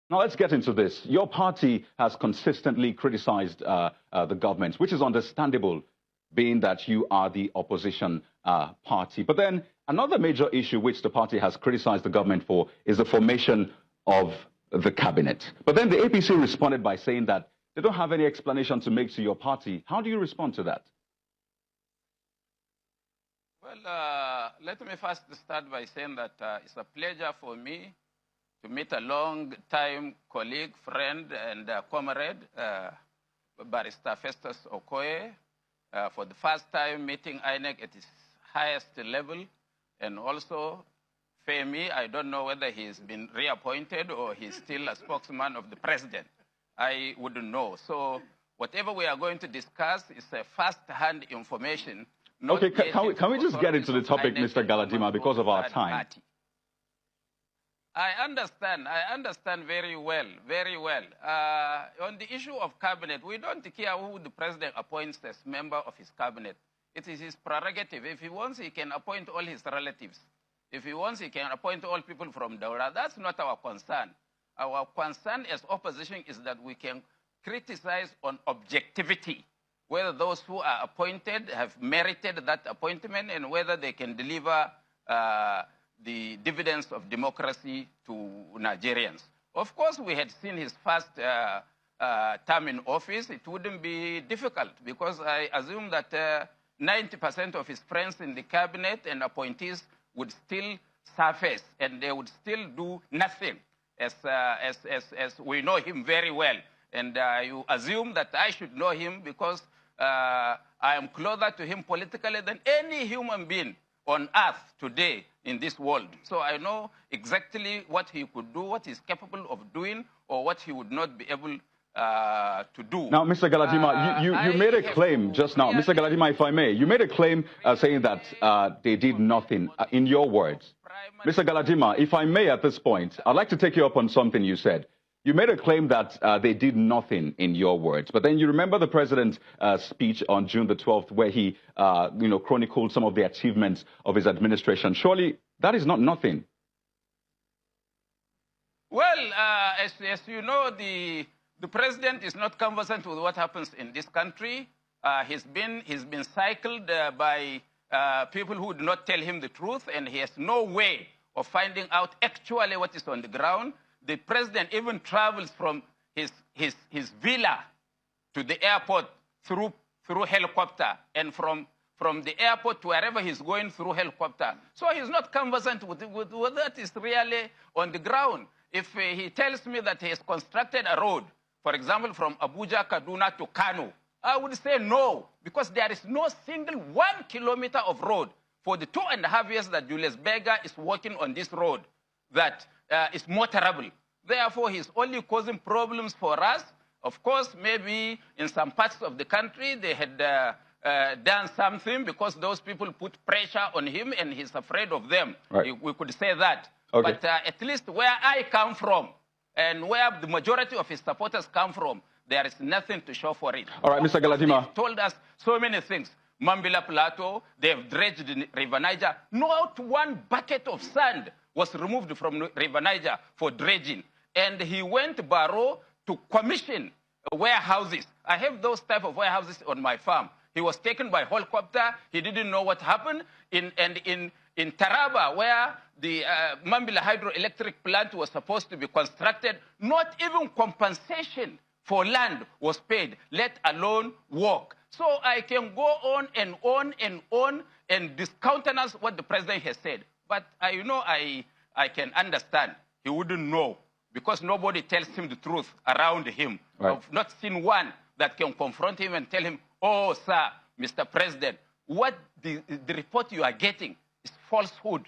Now, let's get into this. Your party has consistently criticized the government, which is understandable, being that you are the opposition party. But then another major issue which the party has criticized the government for is the formation of the cabinet. But then the APC responded by saying that they don't have any explanation to make to your party. How do you respond to that? Well, let me first start by saying that it's a pleasure for me to meet a long-time colleague, friend, and comrade, Barrister Festus Okoye, for the first time meeting INEC at its highest level, and also Femi. I don't know whether he's been reappointed or he's still a spokesman of the president. I wouldn't know. So whatever we are going to discuss is a first-hand information. Okay, can we just get into the topic, Mr. Galadima, because of our time? Party. I understand very well, very well. On the issue of cabinet, we don't care who the president appoints as member of his cabinet. It is his prerogative. If he wants, he can appoint all his relatives. If he wants, he can appoint all people from Daura. That's not our concern. Our concern as opposition is that we can criticize on objectivity, whether those who are appointed have merited that appointment and whether they can deliver the dividends of democracy to Nigerians. Of course, we had seen his first term in office. It wouldn't be difficult because I assume that 90% of his friends in the cabinet and appointees would still surface and they would still do nothing as we know him very well. And you assume that I should know him because I am closer to him politically than any human being on earth today in this world. So I know exactly what he could do, what he's capable of doing, or what he would not be able to do. Now, Mr. Galadima, you made a claim just now. Mr. Galadima, if I may, you made a claim saying that they did nothing, in your words. Mr. Galadima, if I may at this point, I'd like to take you up on something you said. You made a claim that they did nothing, in your words. But then you remember the president's speech on June the 12th, where he chronicled some of the achievements of his administration. Surely that is not nothing. Well, as you know, the president is not conversant with what happens in this country. He's been cycled by people who do not tell him the truth, and he has no way of finding out actually what is on the ground. The president even travels from his villa to the airport through helicopter, and from the airport to wherever he's going through helicopter. So he's not conversant with what that is really on the ground. If he tells me that he has constructed a road, for example, from Abuja, Kaduna to Kano, I would say no, because there is no single 1 kilometer of road for the 2.5 years that Julius Berger is working on this road that is motorable. Therefore, he's only causing problems for us. Of course, maybe in some parts of the country, they had done something because those people put pressure on him and he's afraid of them. Right. We could say that. Okay. But at least where I come from and where the majority of his supporters come from, there is nothing to show for it. All right, Mr. Galadima. They've told us so many things. Mambila Plateau, they've dredged the River Niger. Not one bucket of sand was removed from River Niger for dredging. And he went to Barrow to commission warehouses. I have those type of warehouses on my farm. He was taken by helicopter. He didn't know what happened. In Taraba, where the Mambila hydroelectric plant was supposed to be constructed, not even compensation for land was paid, let alone work. So I can go on and on and on and discountenance what the president has said. But I can understand. He wouldn't know because nobody tells him the truth around him. Right. I've not seen one that can confront him and tell him, oh, sir, Mr. President, what the report you are getting is falsehood.